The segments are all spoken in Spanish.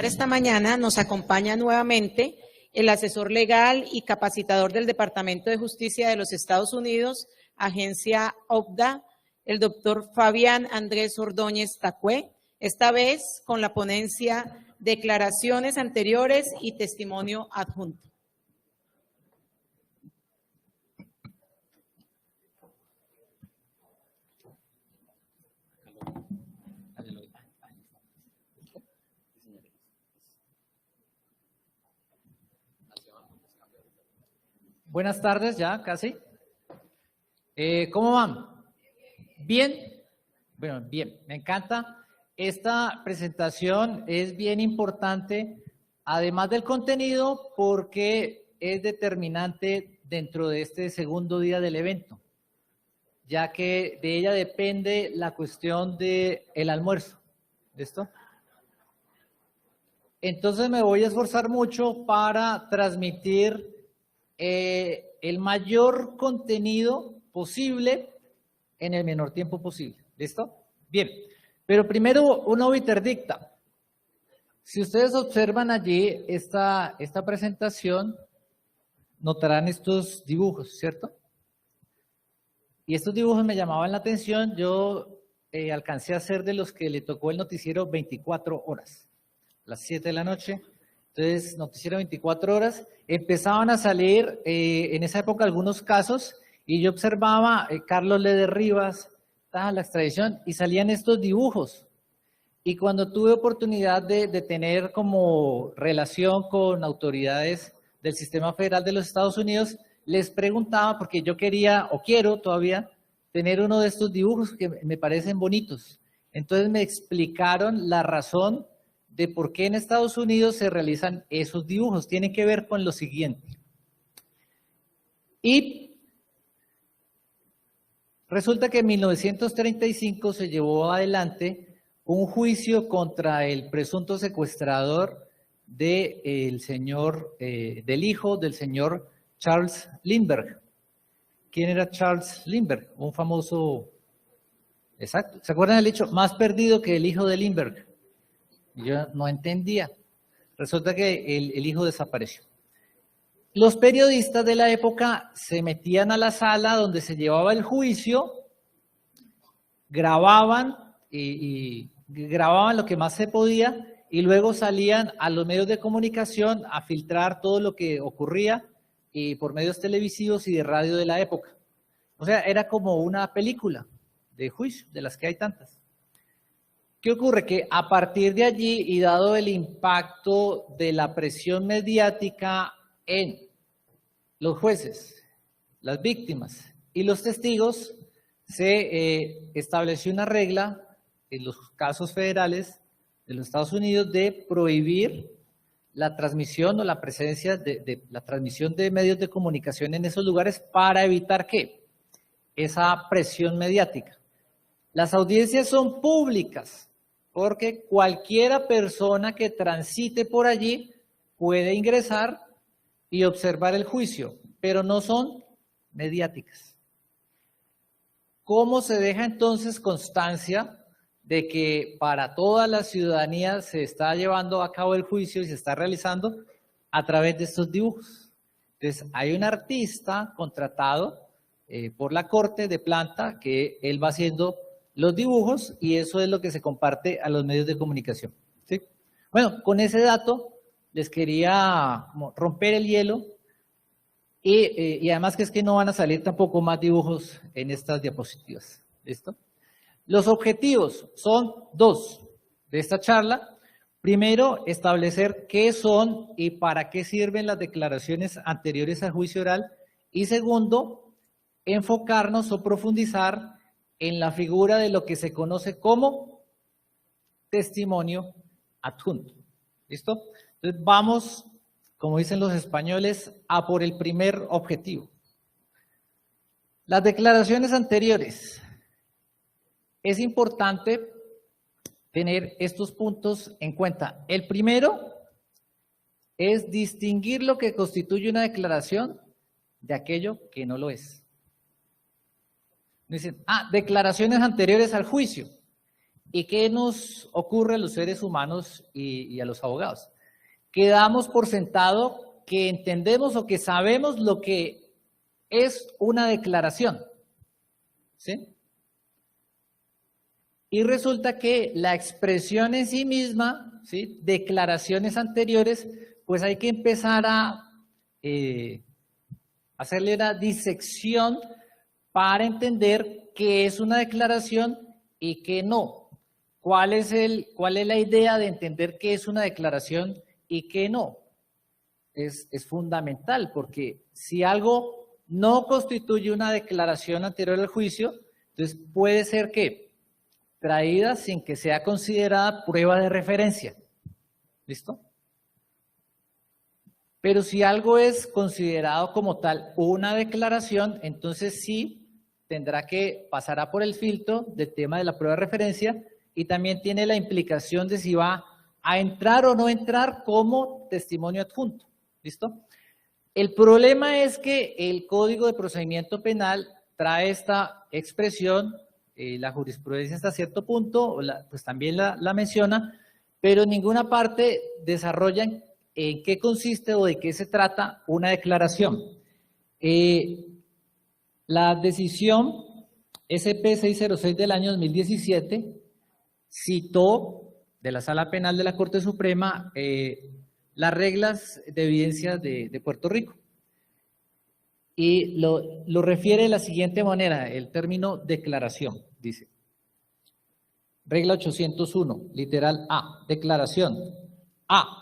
Esta mañana nos acompaña nuevamente el asesor legal y capacitador del Departamento de Justicia de los Estados Unidos, agencia OPDA, el doctor Fabián Andrés Ordóñez Tacué, esta vez con la ponencia Declaraciones anteriores y testimonio adjunto. Buenas tardes, ya casi. ¿Cómo van? ¿Bien? Bueno, bien, me encanta. Esta presentación es bien importante, además del contenido, porque es determinante dentro de este segundo día del evento, ya que de ella depende la cuestión del almuerzo. ¿Listo? Entonces me voy a esforzar mucho para transmitir el mayor contenido posible en el menor tiempo posible. ¿Listo? Bien, pero primero una obiterdicta. Si ustedes observan allí esta presentación, notarán estos dibujos, ¿cierto? Y estos dibujos me llamaban la atención. Yo alcancé a ser de los que le tocó el noticiero 24 horas, las 7 de la noche. Entonces, noticiero 24 horas, empezaban a salir en esa época algunos casos y yo observaba Carlos Leder Rivas, la extradición, y salían estos dibujos. Y cuando tuve oportunidad de tener como relación con autoridades del sistema federal de los Estados Unidos, les preguntaba, porque yo quería o quiero todavía tener uno de estos dibujos que me parecen bonitos. Entonces me explicaron la razón de por qué en Estados Unidos se realizan esos dibujos. Tiene que ver con lo siguiente. Y resulta que en 1935 se llevó adelante un juicio contra el presunto secuestrador del hijo del señor Charles Lindbergh. ¿Quién era Charles Lindbergh? Un famoso, exacto, ¿se acuerdan del dicho? Más perdido que el hijo de Lindbergh. Yo no entendía. Resulta que el hijo desapareció. Los periodistas de la época se metían a la sala donde se llevaba el juicio, grababan y grababan lo que más se podía y luego salían a los medios de comunicación a filtrar todo lo que ocurría y por medios televisivos y de radio de la época. O sea, era como una película de juicio, de las que hay tantas. ¿Qué ocurre? Que a partir de allí y dado el impacto de la presión mediática en los jueces, las víctimas y los testigos, se estableció una regla en los casos federales de los Estados Unidos de prohibir la transmisión o la presencia de la transmisión de medios de comunicación en esos lugares para evitar ¿qué? Esa presión mediática. Las audiencias son públicas porque cualquiera persona que transite por allí puede ingresar y observar el juicio, pero no son mediáticas. ¿Cómo se deja entonces constancia de que para toda la ciudadanía se está llevando a cabo el juicio y se está realizando a través de estos dibujos? Entonces, hay un artista contratado por la Corte de Planta que él va haciendo los dibujos y eso es lo que se comparte a los medios de comunicación. ¿Sí? Bueno, con ese dato les quería romper el hielo y además que es que no van a salir tampoco más dibujos en estas diapositivas. ¿Listo? Los objetivos son dos de esta charla. Primero, establecer qué son y para qué sirven las declaraciones anteriores al juicio oral. Y segundo, enfocarnos o profundizar en la figura de lo que se conoce como testimonio adjunto. ¿Listo? Entonces vamos, como dicen los españoles, a por el primer objetivo. Las declaraciones anteriores. Es importante tener estos puntos en cuenta. El primero es distinguir lo que constituye una declaración de aquello que no lo es. Dicen, declaraciones anteriores al juicio. ¿Y qué nos ocurre a los seres humanos y a los abogados? Quedamos por sentado que entendemos o que sabemos lo que es una declaración, ¿sí? Y resulta que la expresión en sí misma, ¿sí? Declaraciones anteriores, pues hay que empezar a hacerle una disección para entender qué es una declaración y qué no. ¿Cuál es la idea de entender qué es una declaración y qué no? Es fundamental, porque si algo no constituye una declaración anterior al juicio, entonces puede ser que traída sin que sea considerada prueba de referencia. ¿Listo? Pero si algo es considerado como tal una declaración, entonces sí tendrá que pasar por el filtro del tema de la prueba de referencia y también tiene la implicación de si va a entrar o no entrar como testimonio adjunto. ¿Listo? El problema es que el Código de Procedimiento Penal trae esta expresión, la jurisprudencia hasta cierto punto, pues también la menciona, pero en ninguna parte desarrollan en qué consiste o de qué se trata una declaración. La decisión SP606 del año 2017 citó de la Sala Penal de la Corte Suprema las reglas de evidencia de Puerto Rico. Y lo refiere de la siguiente manera, el término declaración, dice. Regla 801, literal A, declaración. A.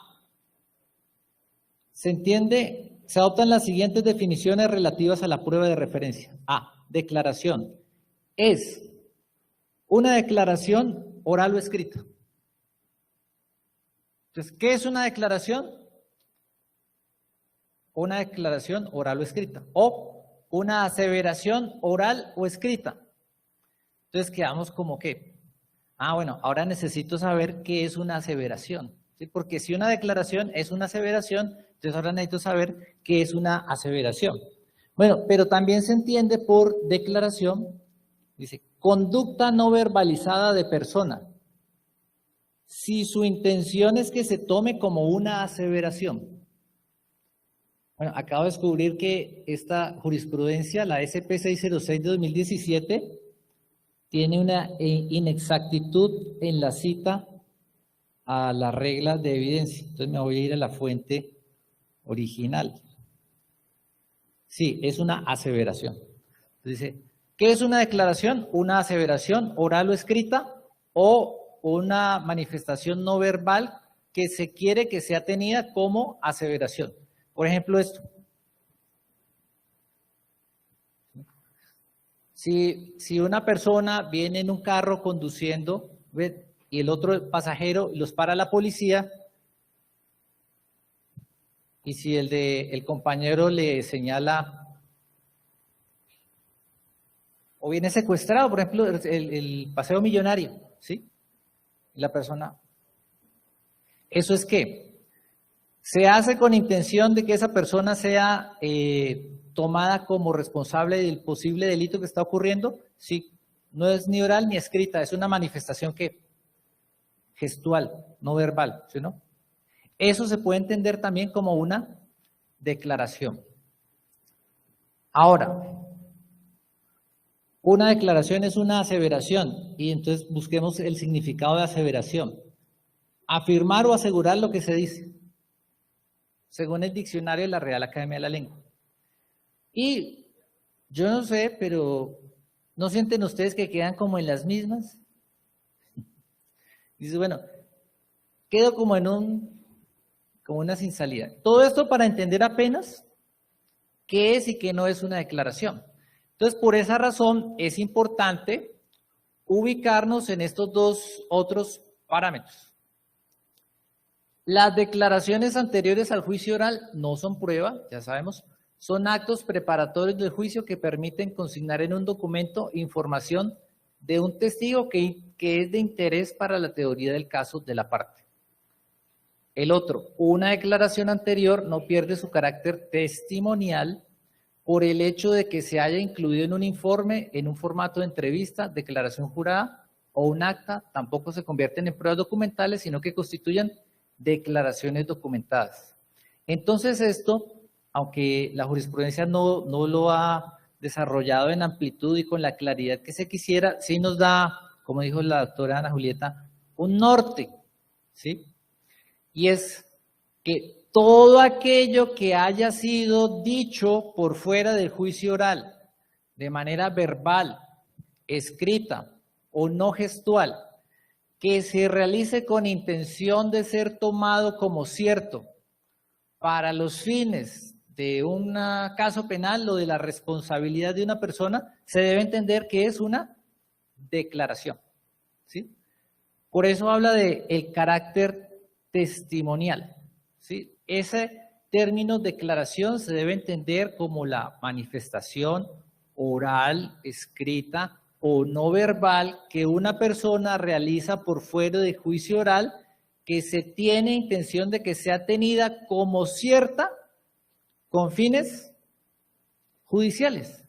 Se adoptan las siguientes definiciones relativas a la prueba de referencia. A, declaración. Es una declaración oral o escrita. Entonces, ¿qué es una declaración? Una declaración oral o escrita. O una aseveración oral o escrita. Entonces, quedamos como que, bueno, ahora necesito saber qué es una aseveración. ¿Sí? Porque si una declaración es una aseveración, entonces ahora necesito saber qué es una aseveración. Bueno, pero también se entiende por declaración, dice, conducta no verbalizada de persona, si su intención es que se tome como una aseveración. Bueno, acabo de descubrir que esta jurisprudencia, la SP606 de 2017, tiene una inexactitud en la cita a las reglas de evidencia. Entonces me voy a ir a la fuente original. Sí, es una aseveración. Entonces dice, ¿qué es una declaración? Una aseveración oral o escrita o una manifestación no verbal que se quiere que sea tenida como aseveración. Por ejemplo, esto. Si una persona viene en un carro conduciendo y el otro pasajero los para la policía, y si el compañero le señala o viene secuestrado, por ejemplo, el paseo millonario, ¿sí? Y la persona, ¿eso es qué? ¿Se hace con intención de que esa persona sea tomada como responsable del posible delito que está ocurriendo? Sí, no es ni oral ni escrita, es una manifestación que gestual, no verbal, ¿sí, no? Eso se puede entender también como una declaración. Ahora, una declaración es una aseveración y entonces busquemos el significado de aseveración. Afirmar o asegurar lo que se dice, según el diccionario de la Real Academia de la Lengua. Y yo no sé, pero ¿no sienten ustedes que quedan como en las mismas? Dice, bueno, quedo como como una sin salida. Todo esto para entender apenas qué es y qué no es una declaración. Entonces, por esa razón es importante ubicarnos en estos dos otros parámetros. Las declaraciones anteriores al juicio oral no son prueba, ya sabemos, son actos preparatorios del juicio que permiten consignar en un documento información de un testigo que es de interés para la teoría del caso de la parte. El otro, una declaración anterior no pierde su carácter testimonial por el hecho de que se haya incluido en un informe, en un formato de entrevista, declaración jurada o un acta tampoco se convierten en pruebas documentales, sino que constituyen declaraciones documentadas. Entonces esto, aunque la jurisprudencia no lo ha desarrollado en amplitud y con la claridad que se quisiera, sí nos da, como dijo la doctora Ana Julieta, un norte, ¿sí? Y es que todo aquello que haya sido dicho por fuera del juicio oral, de manera verbal, escrita o no gestual, que se realice con intención de ser tomado como cierto para los fines de un caso penal o de la responsabilidad de una persona, se debe entender que es una declaración, ¿sí? Por eso habla de el carácter testimonial, ¿sí? Ese término declaración se debe entender como la manifestación oral, escrita o no verbal que una persona realiza por fuera de juicio oral que se tiene intención de que sea tenida como cierta con fines judiciales,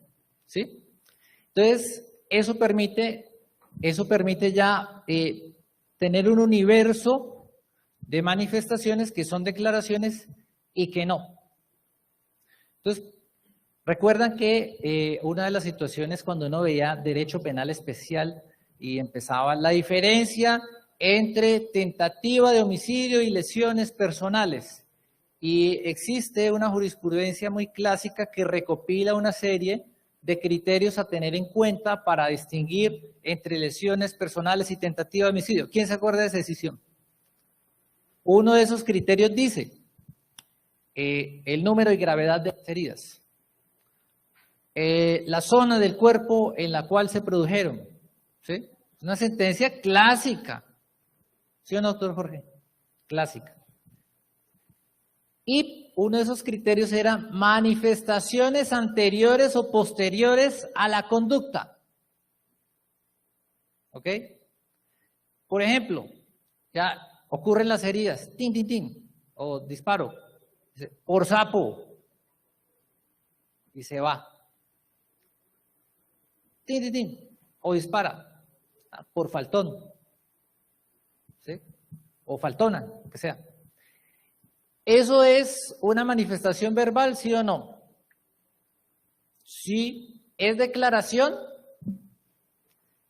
¿sí? Entonces, eso permite ya tener un universo de manifestaciones que son declaraciones y que no. Entonces, recuerdan que una de las situaciones cuando uno veía derecho penal especial y empezaba la diferencia entre tentativa de homicidio y lesiones personales. Y existe una jurisprudencia muy clásica que recopila una serie de criterios a tener en cuenta para distinguir entre lesiones personales y tentativa de homicidio. ¿Quién se acuerda de esa decisión? Uno de esos criterios dice el número y gravedad de las heridas, la zona del cuerpo en la cual se produjeron, ¿sí? Es una sentencia clásica, ¿sí o no, doctor Jorge? Clásica. Y uno de esos criterios era manifestaciones anteriores o posteriores a la conducta. ¿Ok? Por ejemplo, ya ocurren las heridas, tin, tin, tin, o disparo, por sapo, y se va. Tin, tin, tin, o dispara, por faltón, ¿sí? O faltona, que sea. ¿Eso es una manifestación verbal, sí o no? ¿Sí es declaración?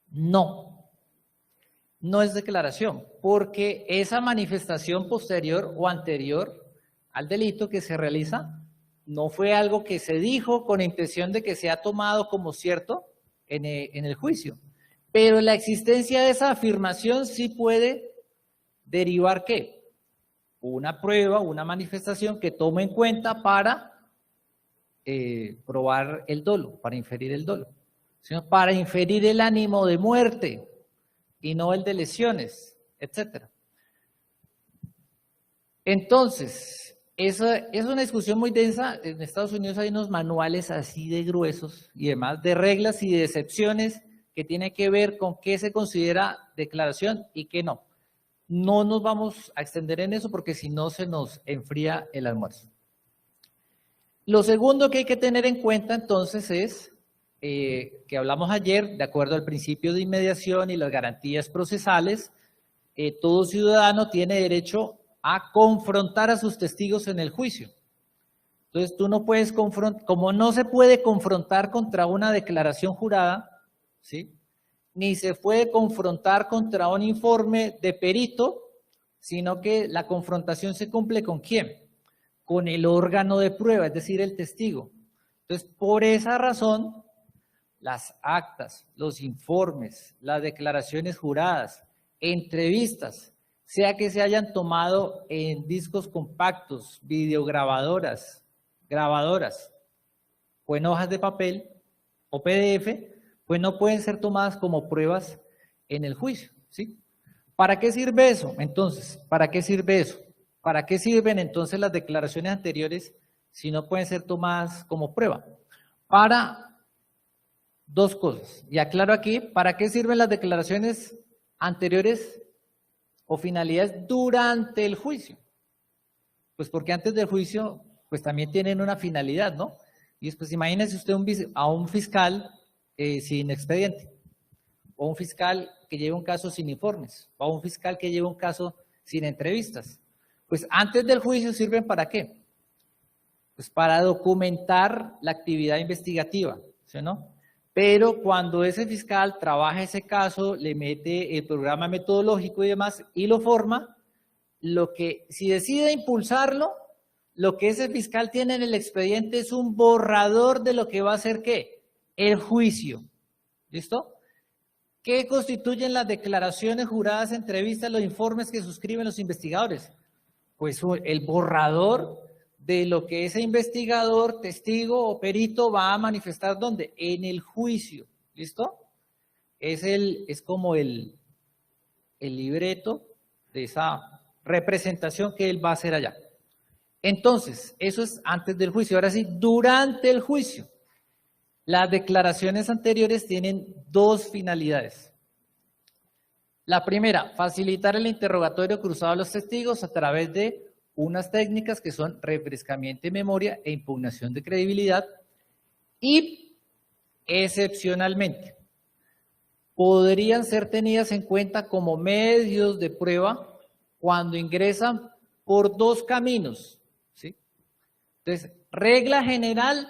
No, no es declaración, porque esa manifestación posterior o anterior al delito que se realiza no fue algo que se dijo con intención de que sea tomado como cierto en el juicio. Pero la existencia de esa afirmación sí puede derivar ¿qué? Una prueba, una manifestación que tome en cuenta para probar el dolo, para inferir el dolo, sino para inferir el ánimo de muerte y no el de lesiones, etc. Entonces, esa es una discusión muy densa. En Estados Unidos hay unos manuales así de gruesos y demás, de reglas y de excepciones que tienen que ver con qué se considera declaración y qué no. No nos vamos a extender en eso porque si no se nos enfría el almuerzo. Lo segundo que hay que tener en cuenta entonces es que hablamos ayer, de acuerdo al principio de inmediación y las garantías procesales, todo ciudadano tiene derecho a confrontar a sus testigos en el juicio. Entonces tú no puedes confrontar, como no se puede confrontar contra una declaración jurada, ¿sí? Ni se puede confrontar contra un informe de perito, sino que la confrontación se cumple ¿con quién? Con el órgano de prueba, es decir, el testigo. Entonces, por esa razón, las actas, los informes, las declaraciones juradas, entrevistas, sea que se hayan tomado en discos compactos, videograbadoras, grabadoras, o en hojas de papel o PDF, pues no pueden ser tomadas como pruebas en el juicio, ¿sí? ¿Para qué sirve eso? Entonces, ¿para qué sirve eso? ¿Para qué sirven entonces las declaraciones anteriores si no pueden ser tomadas como prueba? Para dos cosas. Y aclaro aquí, ¿para qué sirven las declaraciones anteriores o finalidades durante el juicio? Pues porque antes del juicio, pues también tienen una finalidad, ¿no? Y después imagínese usted a un fiscal sin expediente, o un fiscal que lleve un caso sin informes, o un fiscal que lleve un caso sin entrevistas. Pues antes del juicio sirven ¿para qué? Pues para documentar la actividad investigativa, ¿sí o no? Pero cuando ese fiscal trabaja ese caso, le mete el programa metodológico y demás y lo forma, si decide impulsarlo, lo que ese fiscal tiene en el expediente es un borrador de lo que va a ser ¿qué? El juicio. ¿Listo? ¿Qué constituyen las declaraciones juradas, entrevistas, los informes que suscriben los investigadores? Pues el borrador de lo que ese investigador, testigo o perito va a manifestar, ¿dónde? En el juicio. ¿Listo? Es como el libreto de esa representación que él va a hacer allá. Entonces, eso es antes del juicio. Ahora sí, durante el juicio. Las declaraciones anteriores tienen dos finalidades. La primera, facilitar el interrogatorio cruzado a los testigos a través de unas técnicas que son refrescamiento de memoria e impugnación de credibilidad y, excepcionalmente, podrían ser tenidas en cuenta como medios de prueba cuando ingresan por dos caminos, ¿sí? Entonces, regla general,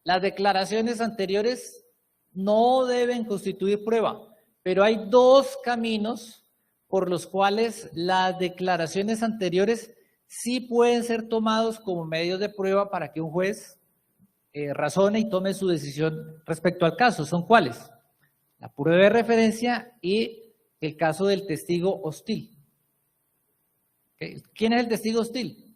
las declaraciones anteriores no deben constituir prueba, pero hay dos caminos por los cuales las declaraciones anteriores sí pueden ser tomados como medios de prueba para que un juez razone y tome su decisión respecto al caso. ¿Son cuáles? La prueba de referencia y el caso del testigo hostil. ¿Quién es el testigo hostil?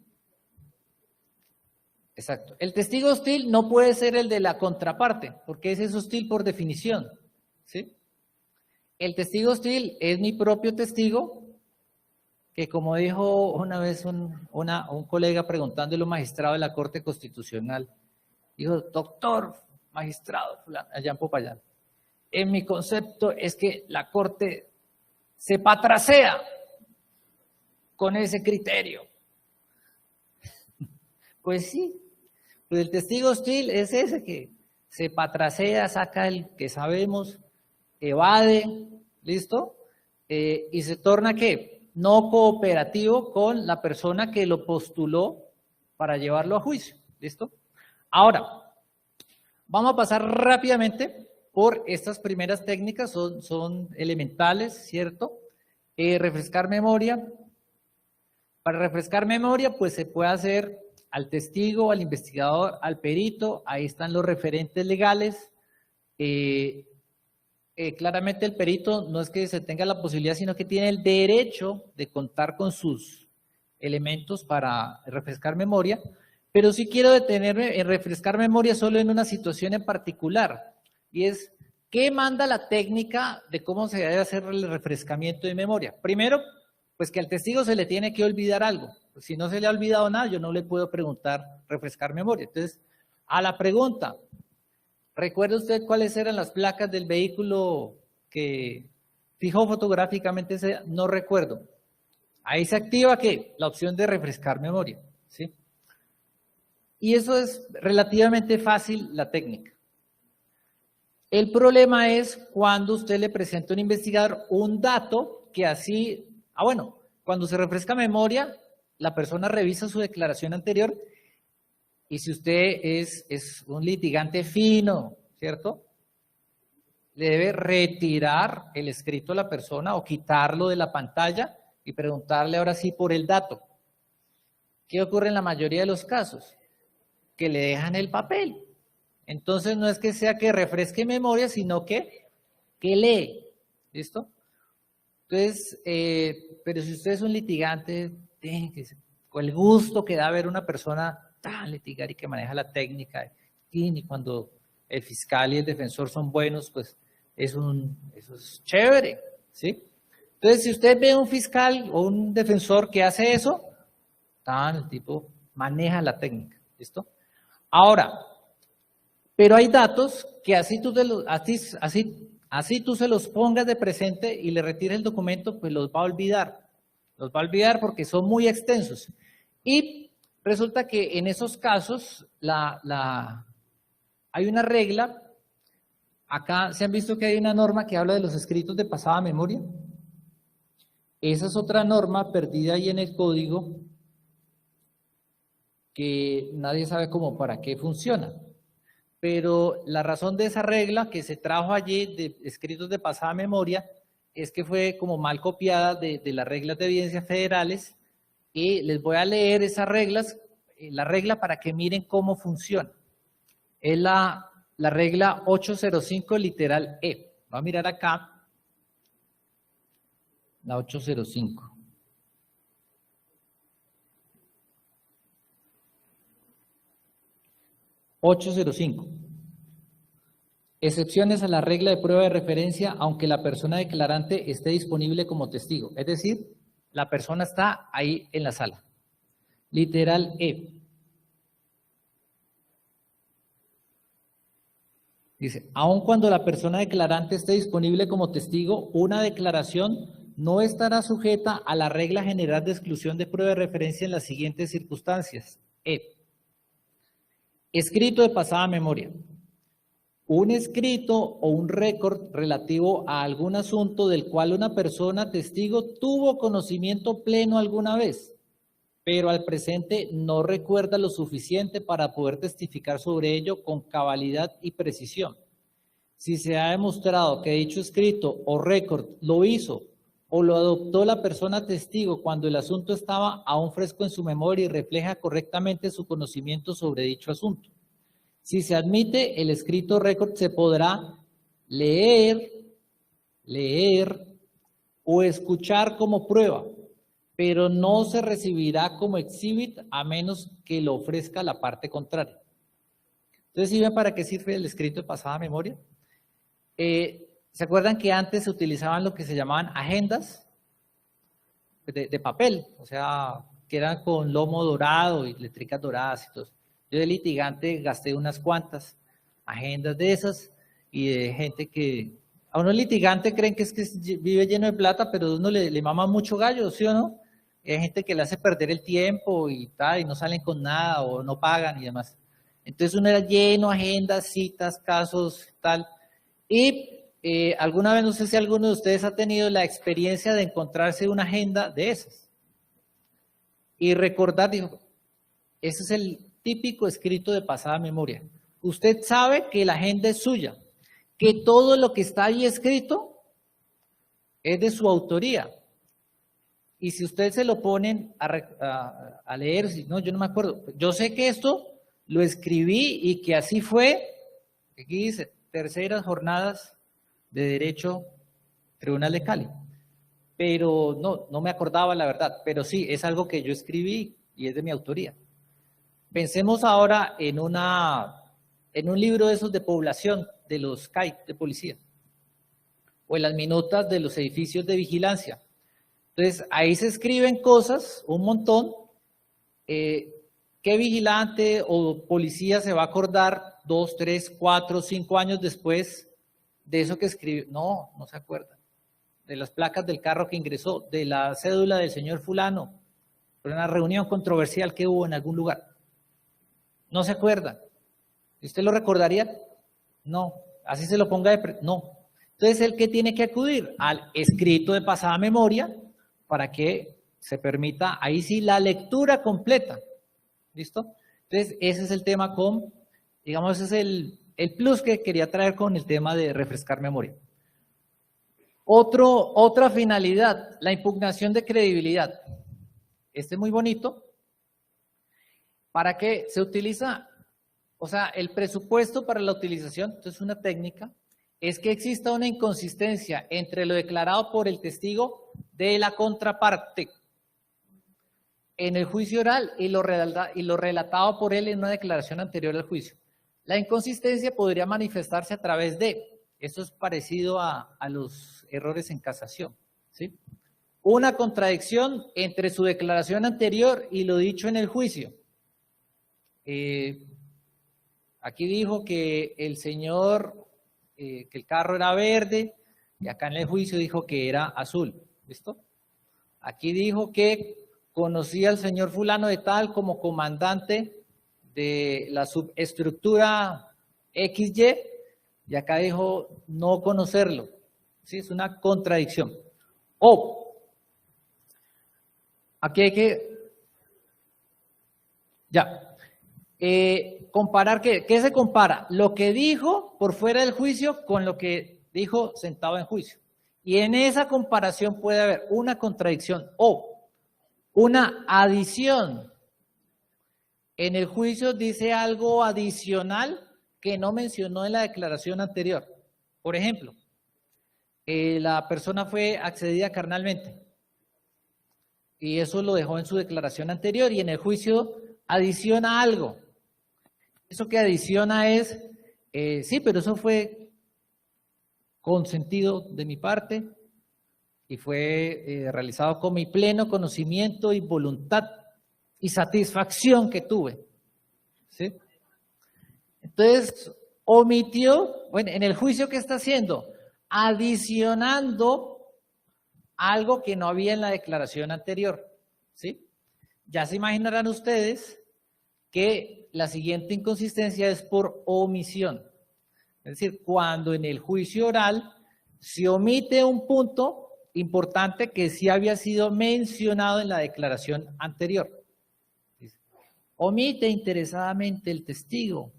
Exacto. El testigo hostil no puede ser el de la contraparte, porque ese es hostil por definición, ¿sí? El testigo hostil es mi propio testigo, que como dijo una vez un colega preguntándole a un magistrado de la Corte Constitucional, dijo, doctor, magistrado, allá en Popayán, en mi concepto es que la Corte se patrasea con ese criterio. Pues sí, pues el testigo hostil es ese que se patrasea, saca el que sabemos, evade, ¿listo? Y se torna ¿qué? No cooperativo con la persona que lo postuló para llevarlo a juicio, ¿listo? Ahora, vamos a pasar rápidamente por estas primeras técnicas, son elementales, ¿cierto? Refrescar memoria. Para refrescar memoria, pues se puede hacer al testigo, al investigador, al perito, ahí están los referentes legales. Claramente el perito no es que se tenga la posibilidad, sino que tiene el derecho de contar con sus elementos para refrescar memoria, pero sí quiero detenerme en refrescar memoria solo en una situación en particular, y es, ¿qué manda la técnica de cómo se debe hacer el refrescamiento de memoria? Primero, pues que al testigo se le tiene que olvidar algo. Si no se le ha olvidado nada, yo no le puedo preguntar, refrescar memoria. Entonces, a la pregunta, ¿recuerda usted cuáles eran las placas del vehículo que fijó fotográficamente? No recuerdo. Ahí se activa ¿qué? La opción de refrescar memoria, ¿sí? Y eso es relativamente fácil la técnica. El problema es cuando usted le presenta a un investigador un dato que así, bueno, cuando se refresca memoria, la persona revisa su declaración anterior y si usted es un litigante fino, ¿cierto? Le debe retirar el escrito a la persona o quitarlo de la pantalla y preguntarle ahora sí por el dato. ¿Qué ocurre en la mayoría de los casos? Que le dejan el papel. Entonces no es que sea que refresque memoria, sino que lee. ¿Listo? Entonces, pero si usted es un litigante, con el gusto que da ver una persona tan litigar y que maneja la técnica, y cuando el fiscal y el defensor son buenos, pues eso es chévere, ¿sí? Entonces, si usted ve un fiscal o un defensor que hace eso, el tipo maneja la técnica, ¿listo? Ahora, pero hay datos que así tú se los pongas de presente y le retires el documento, pues los va a olvidar. Los va a olvidar porque son muy extensos. Y resulta que en esos casos hay una regla Acá se han visto que hay una norma que habla de los escritos de pasada memoria. Esa es otra norma perdida ahí en el código que nadie sabe cómo para qué funciona. Pero la razón de esa regla que se trajo allí de escritos de pasada memoria es que fue como mal copiada de las reglas de evidencias federales, y les voy a leer esas reglas, la regla para que miren cómo funciona. Es la regla 805 literal E. Va a mirar acá. La 805. Excepciones a la regla de prueba de referencia, aunque la persona declarante esté disponible como testigo. Es decir, la persona está ahí en la sala. Literal E. Dice, aun cuando la persona declarante esté disponible como testigo, una declaración no estará sujeta a la regla general de exclusión de prueba de referencia en las siguientes circunstancias. Escrito de pasada memoria. Un escrito o un récord relativo a algún asunto del cual una persona testigo tuvo conocimiento pleno alguna vez, pero al presente no recuerda lo suficiente para poder testificar sobre ello con cabalidad y precisión. Si se ha demostrado que dicho escrito o récord lo hizo o lo adoptó la persona testigo cuando el asunto estaba aún fresco en su memoria y refleja correctamente su conocimiento sobre dicho asunto. Si se admite el escrito récord, se podrá leer o escuchar como prueba, pero no se recibirá como exhibit a menos que lo ofrezca la parte contraria. Entonces, ¿sí ven para qué sirve el escrito de pasada memoria? ¿Se acuerdan que antes se utilizaban lo que se llamaban agendas de papel? O sea, que eran con lomo dorado y letricas doradas y todo. Yo de litigante gasté unas cuantas agendas de esas y de gente que... A uno litigante creen que es que vive lleno de plata, pero a uno le mama mucho gallo, ¿sí o no? Hay gente que le hace perder el tiempo y tal, y no salen con nada o no pagan y demás. Entonces uno era lleno, agendas, citas, casos, tal. Y alguna vez, no sé si alguno de ustedes ha tenido la experiencia de encontrarse una agenda de esas. Y recordar, dijo, ese es el típico escrito de pasada memoria. Usted sabe que la agenda es suya, que todo lo que está ahí escrito es de su autoría. Y si usted se lo ponen a leer, si no, yo no me acuerdo. Yo sé que esto lo escribí y que así fue. Aquí dice, terceras jornadas de Derecho, Tribunal de Cali. Pero no me acordaba la verdad. Pero sí, es algo que yo escribí y es de mi autoría. Pensemos ahora en un libro de esos de población, de los CAI de policía, o en las minutas de los edificios de vigilancia. Entonces, ahí se escriben cosas, un montón. ¿Qué vigilante o policía se va a acordar 2, 3, 4, 5 años después de eso que escribió? No se acuerda. De las placas del carro que ingresó, de la cédula del señor fulano, por una reunión controversial que hubo en algún lugar. No se acuerda. ¿Usted lo recordaría? No. Así se lo ponga no. Entonces, ¿el que tiene que acudir? Al escrito de pasada memoria para que se permita, ahí sí, la lectura completa. ¿Listo? Entonces, ese es el tema con, digamos, ese es el plus que quería traer con el tema de refrescar memoria. Otra finalidad, la impugnación de credibilidad. Este es muy bonito. ¿Para qué se utiliza? O sea, el presupuesto para la utilización, esto es una técnica, es que exista una inconsistencia entre lo declarado por el testigo de la contraparte en el juicio oral y lo relatado por él en una declaración anterior al juicio. La inconsistencia podría manifestarse a través de, esto es parecido a los errores en casación, ¿sí? Una contradicción entre su declaración anterior y lo dicho en el juicio. Aquí dijo que el señor, que el carro era verde, y acá en el juicio dijo que era azul. ¿Listo? Aquí dijo que conocía al señor fulano de tal como comandante de la subestructura XY, y acá dijo no conocerlo. ¿Sí? Es una contradicción. O, aquí hay que, ya, comparar, ¿qué se compara? Lo que dijo por fuera del juicio con lo que dijo sentado en juicio. Y en esa comparación puede haber una contradicción o una adición. En el juicio dice algo adicional que no mencionó en la declaración anterior. Por ejemplo, la persona fue accedida carnalmente y eso lo dejó en su declaración anterior y en el juicio adiciona algo. Eso que adiciona es, sí, pero eso fue consentido de mi parte y fue realizado con mi pleno conocimiento y voluntad y satisfacción que tuve. ¿Sí? Entonces, omitió, bueno, en el juicio que está haciendo, adicionando algo que no había en la declaración anterior. ¿Sí? Ya se imaginarán ustedes que la siguiente inconsistencia es por omisión. Es decir, cuando en el juicio oral se omite un punto importante que sí había sido mencionado en la declaración anterior. Omite interesadamente el testigo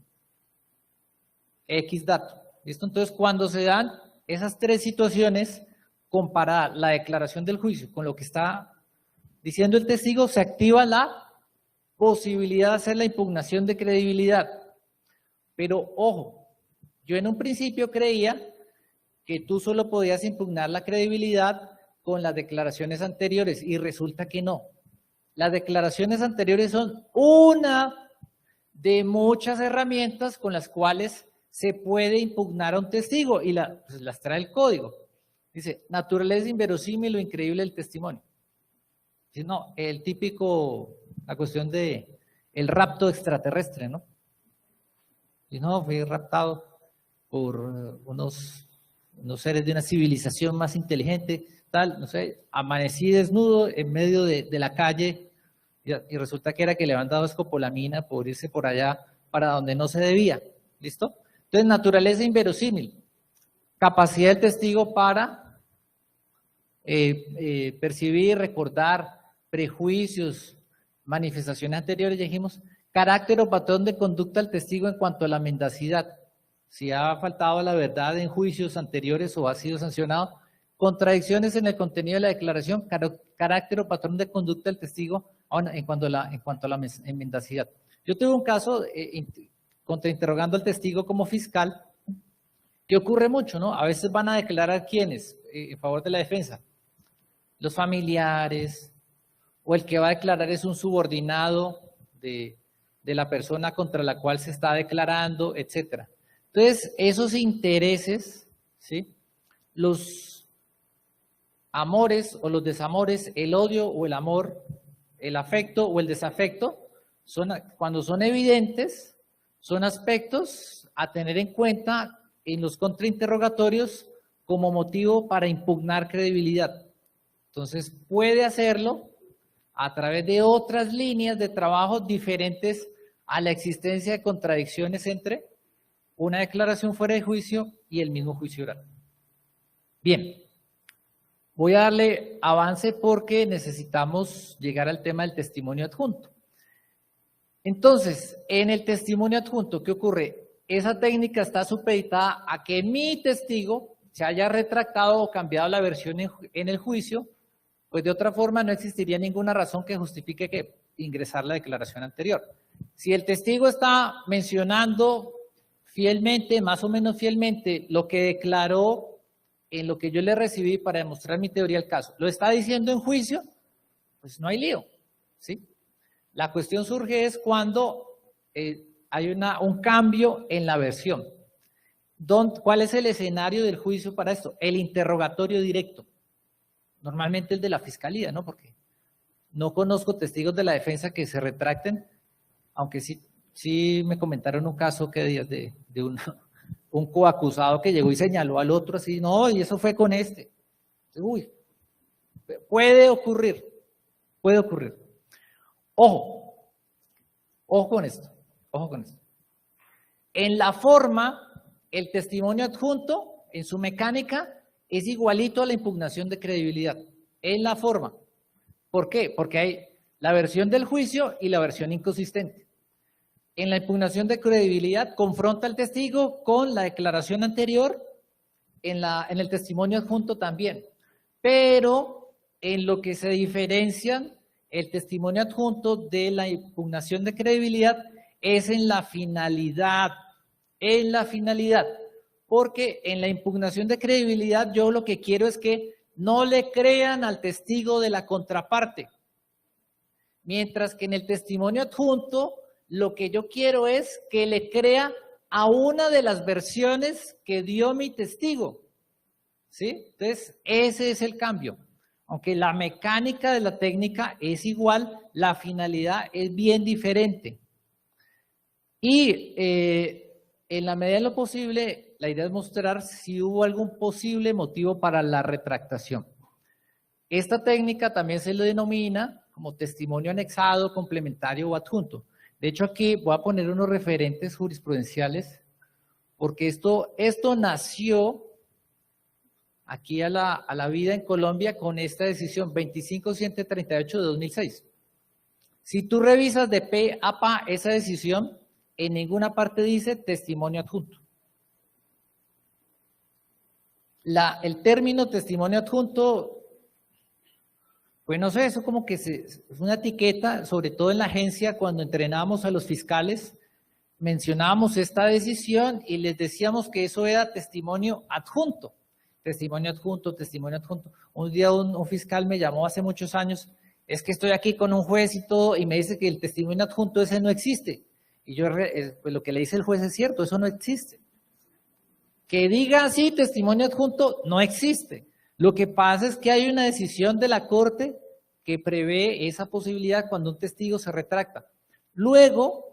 X dato. ¿Listo? Entonces, cuando se dan esas tres situaciones, comparar la declaración del juicio con lo que está diciendo el testigo, se activa la posibilidad de hacer la impugnación de credibilidad. Pero, ojo, yo en un principio creía que tú solo podías impugnar la credibilidad con las declaraciones anteriores y resulta que no. Las declaraciones anteriores son una de muchas herramientas con las cuales se puede impugnar a un testigo y pues las trae el código. Dice, naturaleza inverosímil o increíble del testimonio. Dice, no, el típico, la cuestión de el rapto extraterrestre, ¿no? Y no, fui raptado por unos seres de una civilización más inteligente, tal, no sé, amanecí desnudo en medio de la calle y resulta que era que le habían dado escopolamina por irse por allá para donde no se debía. ¿Listo? Entonces, naturaleza inverosímil. Capacidad del testigo para percibir, recordar prejuicios, manifestaciones anteriores, ya dijimos, carácter o patrón de conducta del testigo en cuanto a la mendacidad. Si ha faltado la verdad en juicios anteriores o ha sido sancionado, contradicciones en el contenido de la declaración, carácter o patrón de conducta del testigo en cuanto a la mendacidad. Yo tuve un caso contrainterrogando al testigo como fiscal, que ocurre mucho, ¿no? A veces van a declarar quiénes en favor de la defensa, los familiares, o el que va a declarar es un subordinado de la persona contra la cual se está declarando, etcétera. Entonces, esos intereses, ¿sí? Los amores o los desamores, el odio o el amor, el afecto o el desafecto, cuando son evidentes, son aspectos a tener en cuenta en los contrainterrogatorios como motivo para impugnar credibilidad. Entonces, puede hacerlo a través de otras líneas de trabajo diferentes a la existencia de contradicciones entre una declaración fuera de juicio y el mismo juicio oral. Bien, voy a darle avance porque necesitamos llegar al tema del testimonio adjunto. Entonces, en el testimonio adjunto, ¿qué ocurre? Esa técnica está supeditada a que mi testigo se haya retractado o cambiado la versión en el juicio, pues de otra forma no existiría ninguna razón que justifique que ingresar la declaración anterior. Si el testigo está mencionando fielmente, más o menos fielmente, lo que declaró en lo que yo le recibí para demostrar mi teoría del caso, lo está diciendo en juicio, pues no hay lío, ¿sí? La cuestión surge es cuando hay un cambio en la versión. ¿Cuál es el escenario del juicio para esto? El interrogatorio directo. Normalmente el de la fiscalía, ¿no? Porque no conozco testigos de la defensa que se retracten, aunque sí me comentaron un caso que de un coacusado que llegó y señaló al otro así, no, y eso fue con este. Uy, puede ocurrir, puede ocurrir. Ojo con esto, ojo con esto. En la forma el testimonio adjunto, en su mecánica, es igualito a la impugnación de credibilidad, en la forma. ¿Por qué? Porque hay la versión del juicio y la versión inconsistente. En la impugnación de credibilidad, confronta al testigo con la declaración anterior, en el testimonio adjunto también. Pero en lo que se diferencian el testimonio adjunto de la impugnación de credibilidad es en la finalidad, porque en la impugnación de credibilidad yo lo que quiero es que no le crean al testigo de la contraparte, mientras que en el testimonio adjunto lo que yo quiero es que le crea a una de las versiones que dio mi testigo, ¿sí? Entonces, ese es el cambio. Aunque la mecánica de la técnica es igual, la finalidad es bien diferente. Y en la medida de lo posible, la idea es mostrar si hubo algún posible motivo para la retractación. Esta técnica también se le denomina como testimonio anexado, complementario o adjunto. De hecho, aquí voy a poner unos referentes jurisprudenciales, porque esto nació aquí a la vida en Colombia con esta decisión 25138 de 2006. Si tú revisas de pe a pa esa decisión, en ninguna parte dice testimonio adjunto. El término testimonio adjunto, pues no sé, eso como que es una etiqueta, sobre todo en la agencia, cuando entrenábamos a los fiscales, mencionábamos esta decisión y les decíamos que eso era testimonio adjunto. Testimonio adjunto, testimonio adjunto. Un día un fiscal me llamó hace muchos años, es que estoy aquí con un juez y todo, y me dice que el testimonio adjunto ese no existe. Y yo, pues lo que le dice el juez es cierto, eso no existe. Que diga así, testimonio adjunto, no existe. Lo que pasa es que hay una decisión de la Corte que prevé esa posibilidad cuando un testigo se retracta. Luego,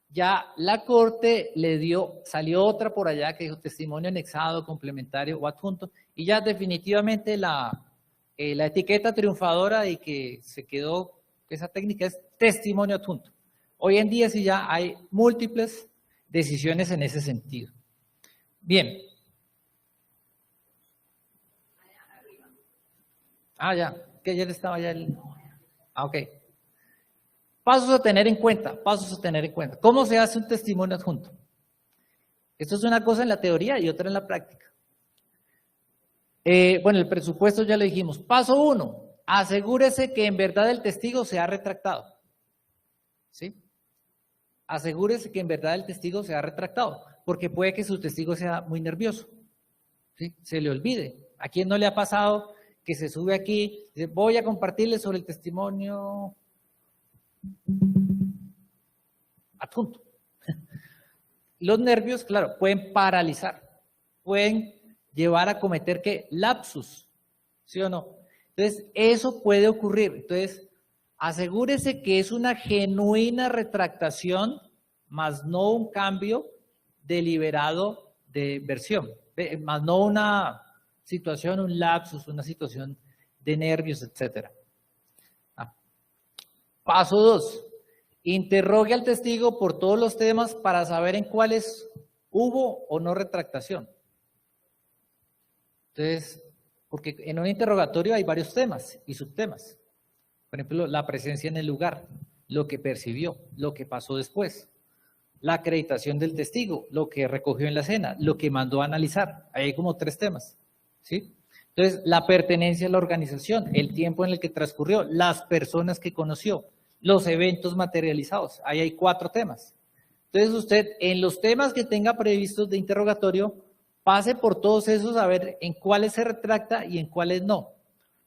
ya la Corte salió otra por allá que dijo testimonio anexado, complementario o adjunto, y ya definitivamente la etiqueta triunfadora y que se quedó esa técnica es testimonio adjunto. Hoy en día sí ya hay múltiples decisiones en ese sentido. Bien. Ya, que ayer estaba ya el... ok. Pasos a tener en cuenta. ¿Cómo se hace un testimonio adjunto? Esto es una cosa en la teoría y otra en la práctica. Bueno, el presupuesto ya lo dijimos. Paso 1, asegúrese que en verdad el testigo se ha retractado. ¿Sí? Asegúrese que en verdad el testigo se ha retractado, porque puede que su testigo sea muy nervioso. ¿Sí? Se le olvide. ¿A quién no le ha pasado que se sube aquí, dice, voy a compartirles sobre el testimonio adjunto? Los nervios, claro, pueden paralizar, pueden llevar a cometer ¿qué? Lapsus, ¿sí o no? Entonces, eso puede ocurrir. Entonces, asegúrese que es una genuina retractación, más no un cambio deliberado de versión, más no una situación, un lapsus, una situación de nervios, etc. Paso 2. Interrogue al testigo por todos los temas para saber en cuáles hubo o no retractación. Entonces, porque en un interrogatorio hay varios temas y subtemas. Por ejemplo, la presencia en el lugar, lo que percibió, lo que pasó después, la acreditación del testigo, lo que recogió en la escena, lo que mandó a analizar. Ahí hay como 3 temas, ¿sí? Entonces, la pertenencia a la organización, el tiempo en el que transcurrió, las personas que conoció, los eventos materializados. Ahí hay 4 temas. Entonces, usted, en los temas que tenga previstos de interrogatorio, pase por todos esos a ver en cuáles se retracta y en cuáles no.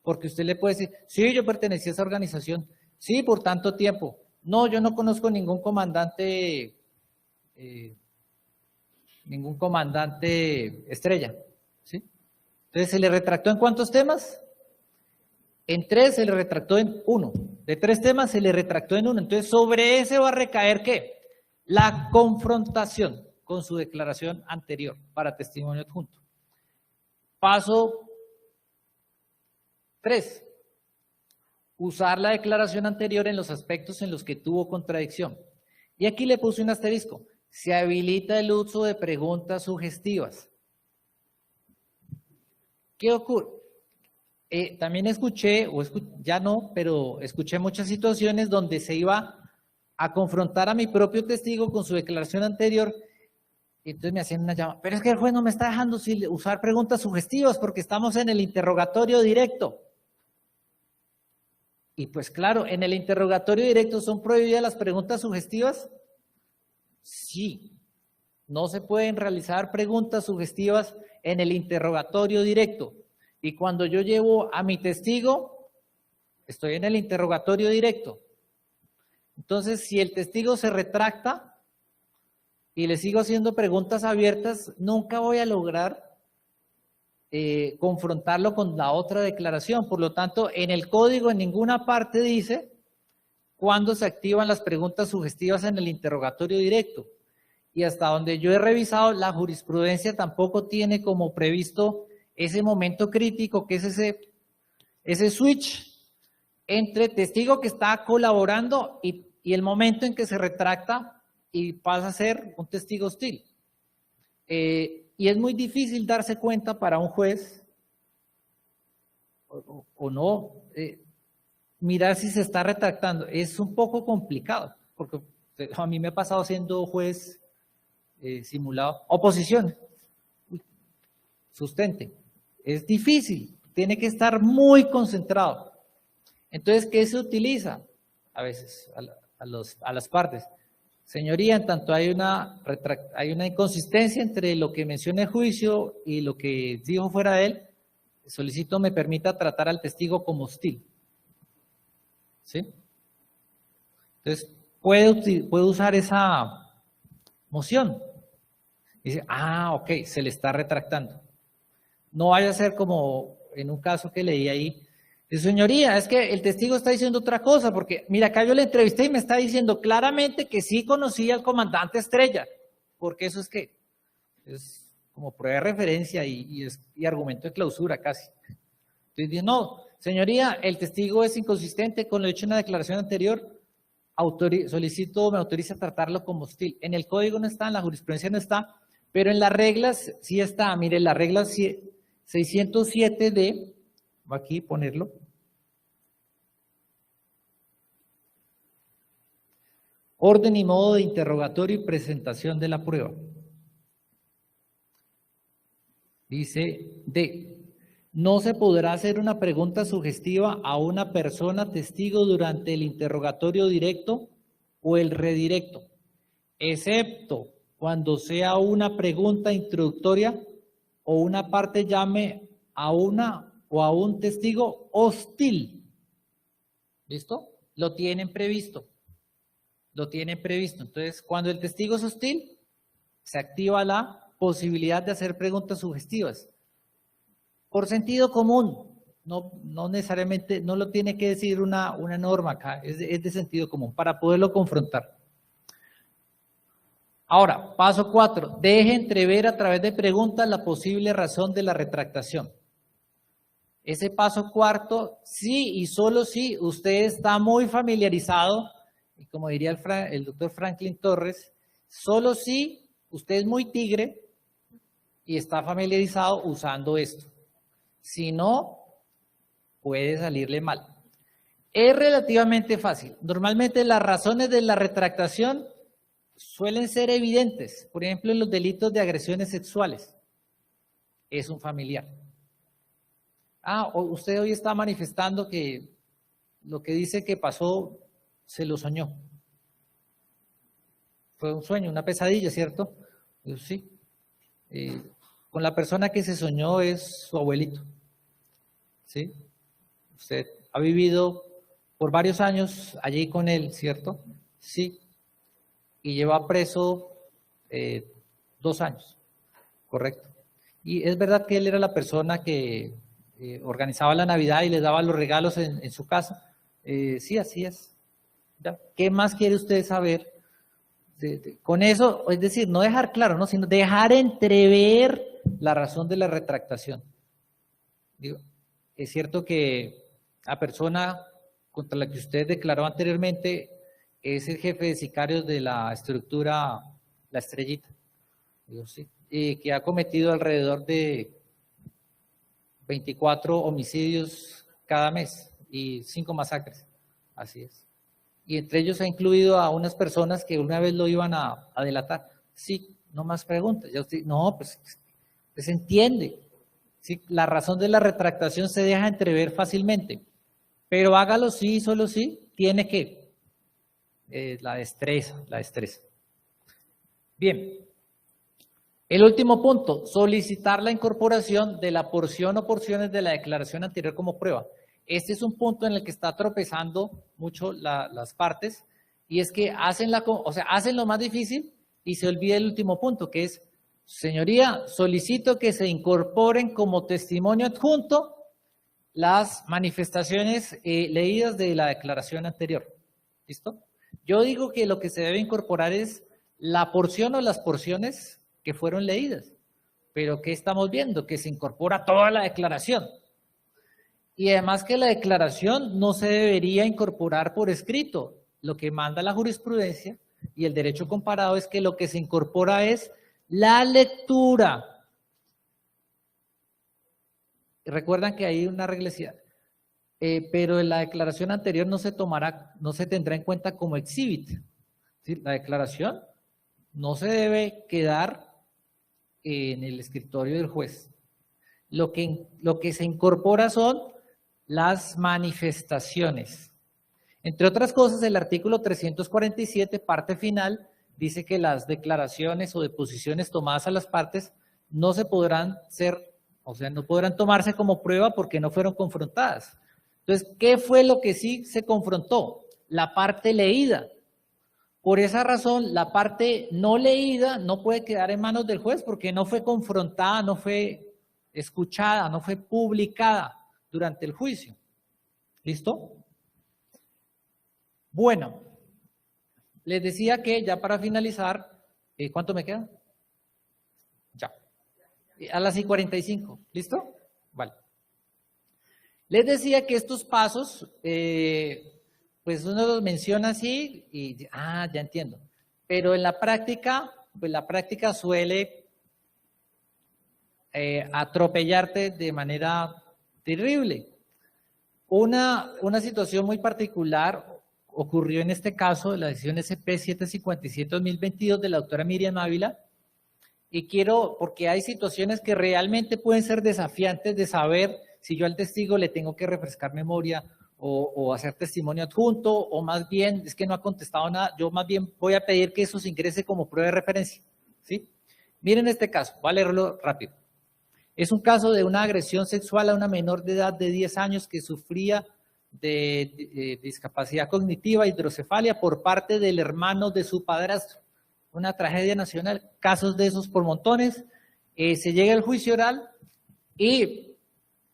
Porque usted le puede decir, sí, yo pertenecía a esa organización, sí, por tanto tiempo. No, yo no conozco ningún comandante estrella, ¿sí? Entonces, ¿se le retractó en cuántos temas? En 3 se le retractó en 1. De 3 temas se le retractó en 1. Entonces, sobre ese va a recaer ¿qué? La confrontación con su declaración anterior para testimonio adjunto. Paso 3. Usar la declaración anterior en los aspectos en los que tuvo contradicción. Y aquí le puse un asterisco. se habilita el uso de preguntas sugestivas. ¿Qué ocurre? También escuché, ya no, pero escuché muchas situaciones donde se iba a confrontar a mi propio testigo con su declaración anterior, y entonces me hacían una llamada, pero es que el juez no me está dejando usar preguntas sugestivas porque estamos en el interrogatorio directo. Y pues claro, en el interrogatorio directo ¿son prohibidas las preguntas sugestivas? Sí, no se pueden realizar preguntas sugestivas en el interrogatorio directo. Y cuando yo llevo a mi testigo, estoy en el interrogatorio directo. Entonces, si el testigo se retracta y le sigo haciendo preguntas abiertas, nunca voy a lograr confrontarlo con la otra declaración. Por lo tanto, en el código en ninguna parte dice cuándo se activan las preguntas sugestivas en el interrogatorio directo. Y hasta donde yo he revisado, la jurisprudencia tampoco tiene como previsto ese momento crítico, que es ese switch entre testigo que está colaborando y el momento en que se retracta y pasa a ser un testigo hostil. Y es muy difícil darse cuenta para un juez o no, mirar si se está retractando. Es un poco complicado, porque a mí me ha pasado siendo juez simulado. Oposición, sustente. Es difícil, tiene que estar muy concentrado. Entonces, ¿qué se utiliza? A veces, a las partes. Señoría, en tanto hay una inconsistencia entre lo que menciona el juicio y lo que dijo fuera de él, solicito me permita tratar al testigo como hostil. ¿Sí? Entonces, puede usar esa moción. Dice, ok, se le está retractando. No vaya a ser como en un caso que leí ahí. Dice, señoría, es que el testigo está diciendo otra cosa, porque mira, acá yo le entrevisté y me está diciendo claramente que sí conocía al comandante Estrella, porque eso es como prueba de referencia y argumento de clausura casi. Entonces dice, no, señoría, el testigo es inconsistente con lo dicho en la declaración anterior, solicito, me autoriza a tratarlo como hostil. En el código no está, en la jurisprudencia no está, pero en las reglas sí está. Mire, la regla 607D, voy aquí a ponerlo. Orden y modo de interrogatorio y presentación de la prueba. Dice D. No se podrá hacer una pregunta sugestiva a una persona testigo durante el interrogatorio directo o el redirecto, excepto cuando sea una pregunta introductoria o una parte llame a una o a un testigo hostil. ¿Listo? Lo tienen previsto. Lo tienen previsto. Entonces, cuando el testigo es hostil, se activa la posibilidad de hacer preguntas sugestivas. Por sentido común, no necesariamente, no lo tiene que decir una norma acá, es de sentido común, para poderlo confrontar. Ahora, paso 4, deje entrever a través de preguntas la posible razón de la retractación. Ese paso 4, sí y solo si usted está muy familiarizado, y como diría el doctor Franklin Torres, solo si usted es muy tigre y está familiarizado usando esto. Si no, puede salirle mal. Es relativamente fácil. Normalmente las razones de la retractación suelen ser evidentes. Por ejemplo, en los delitos de agresiones sexuales. Es un familiar. Usted hoy está manifestando que lo que dice que pasó se lo soñó. Fue un sueño, una pesadilla, ¿cierto? Yo, sí. Con la persona que se soñó es su abuelito. ¿Sí? Usted ha vivido por varios años allí con él, ¿cierto? Sí. Y lleva preso 2 años, ¿correcto? Y es verdad que él era la persona que organizaba la Navidad y le daba los regalos en su casa. Sí, así es. ¿Ya? ¿Qué más quiere usted saber? Con eso, es decir, no dejar claro, ¿no? Sino dejar entrever la razón de la retractación. Digo, es cierto que la persona contra la que usted declaró anteriormente es el jefe de sicarios de la estructura la estrellita. Digo, sí. Que ha cometido alrededor de 24 homicidios cada mes y 5 masacres. Así es. Y entre ellos ha incluido a unas personas que una vez lo iban a delatar. Sí, no más preguntas. Ya usted, no, pues se entiende. Sí, la razón de la retractación se deja entrever fácilmente. Pero hágalo sí, solo sí, tiene que. La destreza. Bien. El último punto, solicitar la incorporación de la porción o porciones de la declaración anterior como prueba. Este es un punto en el que está tropezando mucho las partes, y es que hacen lo más difícil y se olvida el último punto, que es, señoría, solicito que se incorporen como testimonio adjunto las manifestaciones leídas de la declaración anterior. ¿Listo? Yo digo que lo que se debe incorporar es la porción o las porciones que fueron leídas. Pero ¿qué estamos viendo? Que se incorpora toda la declaración. Y además que la declaración no se debería incorporar por escrito. Lo que manda la jurisprudencia y el derecho comparado es que lo que se incorpora es la lectura. Recuerdan que hay una regla, pero en la declaración anterior no se tendrá en cuenta como exhibit. ¿Sí? La declaración no se debe quedar en el escritorio del juez. Lo que se incorpora son las manifestaciones. Entre otras cosas, el artículo 347, parte final, dice que las declaraciones o deposiciones tomadas a las partes no podrán tomarse como prueba porque no fueron confrontadas. Entonces, ¿qué fue lo que sí se confrontó? La parte leída. Por esa razón, la parte no leída no puede quedar en manos del juez porque no fue confrontada, no fue escuchada, no fue publicada durante el juicio. ¿Listo? Bueno, les decía que ya para finalizar, ¿cuánto me queda? Ya. A las 45, ¿listo? Vale. Les decía que estos pasos, pues uno los menciona así y, ya entiendo. Pero en la práctica, pues la práctica suele atropellarte de manera terrible. Una situación muy particular ocurrió en este caso de la decisión SP 757-2022 de la doctora Miriam Ávila, y porque hay situaciones que realmente pueden ser desafiantes de saber si yo al testigo le tengo que refrescar memoria o hacer testimonio adjunto, o más bien es que no ha contestado nada, yo más bien voy a pedir que eso se ingrese como prueba de referencia, ¿sí? Miren este caso, voy a leerlo rápido. Es un caso de una agresión sexual a una menor de edad de 10 años que sufría de discapacidad cognitiva, hidrocefalia, por parte del hermano de su padrastro. Una tragedia nacional, casos de esos por montones. Se llega al juicio oral y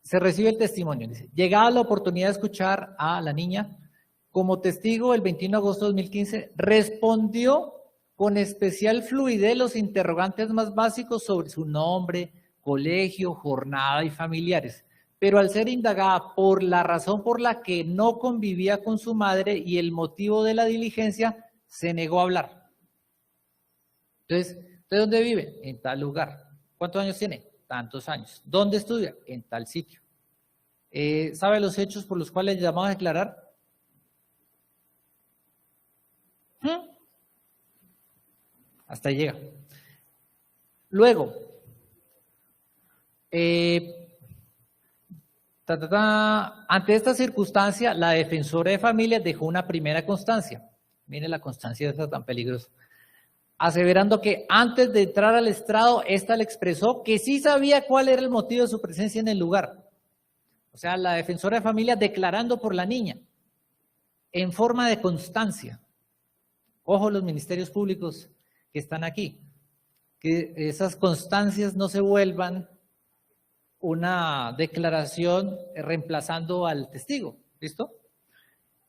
se recibe el testimonio. Dice, llegada la oportunidad de escuchar a la niña, como testigo el 21 de agosto de 2015, respondió con especial fluidez los interrogantes más básicos sobre su nombre, colegio, jornada y familiares. Pero al ser indagada por la razón por la que no convivía con su madre y el motivo de la diligencia, se negó a hablar. Entonces, ¿de dónde vive? En tal lugar. ¿Cuántos años tiene? Tantos años. ¿Dónde estudia? En tal sitio. ¿Sabe los hechos por los cuales llamamos a declarar? Hasta ahí llega. Luego, ante esta circunstancia, la defensora de familia dejó una primera constancia. Mire la constancia esta tan peligrosa. Aseverando que antes de entrar al estrado, ésta le expresó que sí sabía cuál era el motivo de su presencia en el lugar. O sea, la defensora de familia declarando por la niña, en forma de constancia. Ojo los ministerios públicos que están aquí, que esas constancias no se vuelvan una declaración reemplazando al testigo. ¿Listo?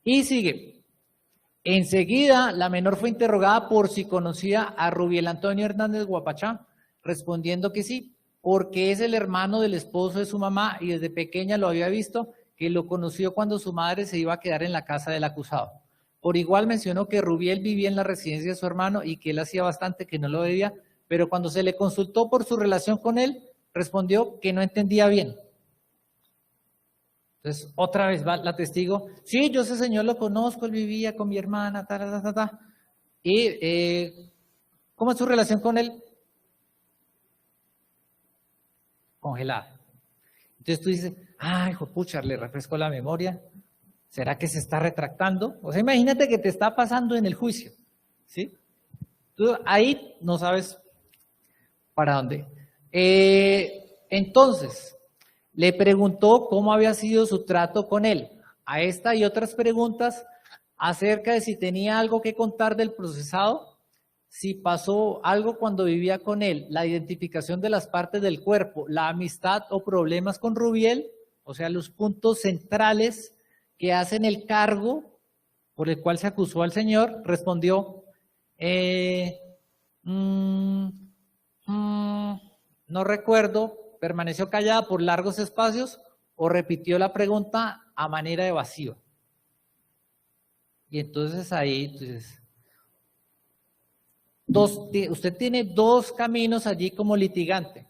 Y sigue. Enseguida, la menor fue interrogada por si conocía a Rubiel Antonio Hernández Guapachá, respondiendo que sí, porque es el hermano del esposo de su mamá y desde pequeña lo había visto, que lo conoció cuando su madre se iba a quedar en la casa del acusado. Por igual mencionó que Rubiel vivía en la residencia de su hermano y que él hacía bastante que no lo veía, pero cuando se le consultó por su relación con él, respondió que no entendía bien. Entonces, otra vez va la testigo, sí, yo ese señor lo conozco, él vivía con mi hermana, y ¿cómo es su relación con él? Congelada. Entonces tú dices, ay, pucha, le refresco la memoria, ¿será que se está retractando? O sea, imagínate que te está pasando en el juicio, ¿sí? Tú ahí no sabes para dónde. Entonces, le preguntó cómo había sido su trato con él. A esta y otras preguntas acerca de si tenía algo que contar del procesado, si pasó algo cuando vivía con él, la identificación de las partes del cuerpo, la amistad o problemas con Rubiel, o sea, los puntos centrales que hacen el cargo por el cual se acusó al señor, respondió, no recuerdo, permaneció callada por largos espacios o repitió la pregunta a manera evasiva. Y entonces ahí, entonces, usted tiene dos caminos allí como litigante,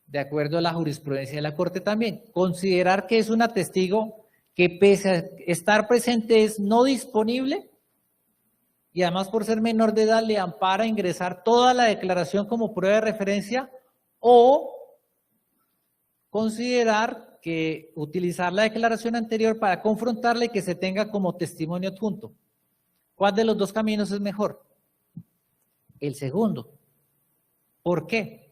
de acuerdo a la jurisprudencia de la Corte también. Considerar que es una testigo que pese a estar presente es no disponible y además por ser menor de edad le ampara ingresar toda la declaración como prueba de referencia, o considerar que utilizar la declaración anterior para confrontarla y que se tenga como testimonio adjunto. ¿Cuál de los dos caminos es mejor? El segundo. ¿Por qué?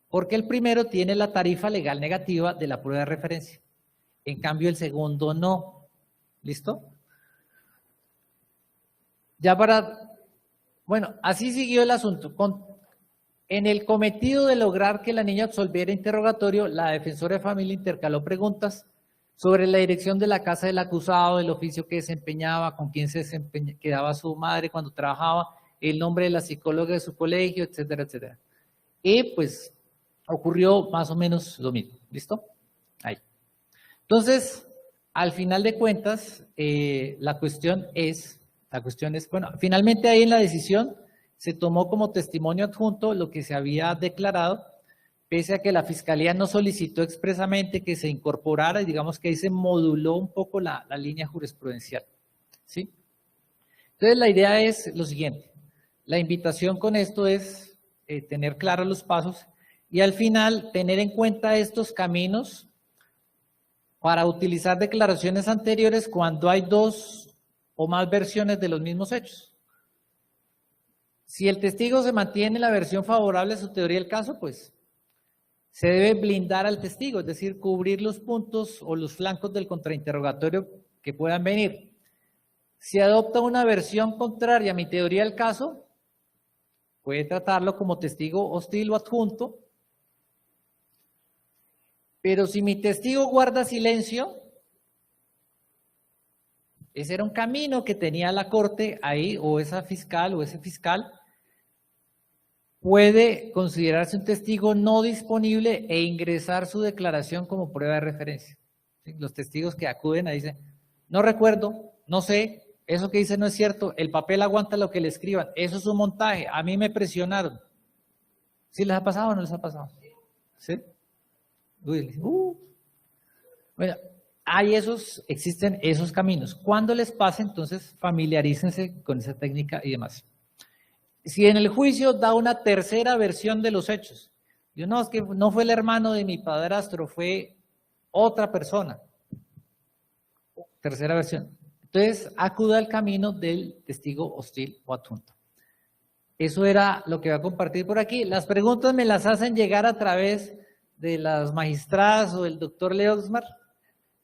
Porque el primero tiene la tarifa legal negativa de la prueba de referencia. En cambio, el segundo no. ¿Listo? Ya bueno, así siguió el asunto. En el cometido de lograr que la niña absolviera interrogatorio, la defensora de familia intercaló preguntas sobre la dirección de la casa del acusado, el oficio que desempeñaba, con quién se quedaba su madre cuando trabajaba, el nombre de la psicóloga de su colegio, etcétera, etcétera. Y pues ocurrió más o menos lo mismo. ¿Listo? Ahí. Entonces, al final de cuentas, la cuestión es, bueno, finalmente ahí en la decisión se tomó como testimonio adjunto lo que se había declarado, pese a que la Fiscalía no solicitó expresamente que se incorporara, y digamos que ahí se moduló un poco la línea jurisprudencial, ¿sí? Entonces la idea es lo siguiente, la invitación con esto es tener claros los pasos y al final tener en cuenta estos caminos para utilizar declaraciones anteriores cuando hay dos o más versiones de los mismos hechos. Si el testigo se mantiene en la versión favorable a su teoría del caso, pues se debe blindar al testigo, es decir, cubrir los puntos o los flancos del contrainterrogatorio que puedan venir. Si adopta una versión contraria a mi teoría del caso, puede tratarlo como testigo hostil o adjunto, pero si mi testigo guarda silencio, ese era un camino que tenía la Corte ahí, o esa fiscal o ese fiscal, puede considerarse un testigo no disponible e ingresar su declaración como prueba de referencia. ¿Sí? Los testigos que acuden ahí dicen, no recuerdo, no sé, eso que dice no es cierto, el papel aguanta lo que le escriban, eso es un montaje, a mí me presionaron. ¿Sí les ha pasado o no les ha pasado? ¿Sí? Bueno, existen esos caminos. Cuando les pase, entonces familiarícense con esa técnica y demás. Si en el juicio da una tercera versión de los hechos, yo no, es que no fue el hermano de mi padrastro, fue otra persona. Tercera versión. Entonces, acuda al camino del testigo hostil o adjunto. Eso era lo que voy a compartir por aquí. Las preguntas me las hacen llegar a través de las magistradas o del doctor Leosmar,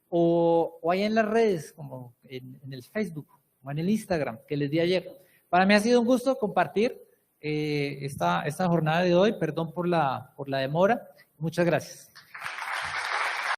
o ahí en las redes, como en el Facebook o en el Instagram que les di ayer. Para mí ha sido un gusto compartir esta jornada de hoy. Perdón por la demora. Muchas gracias.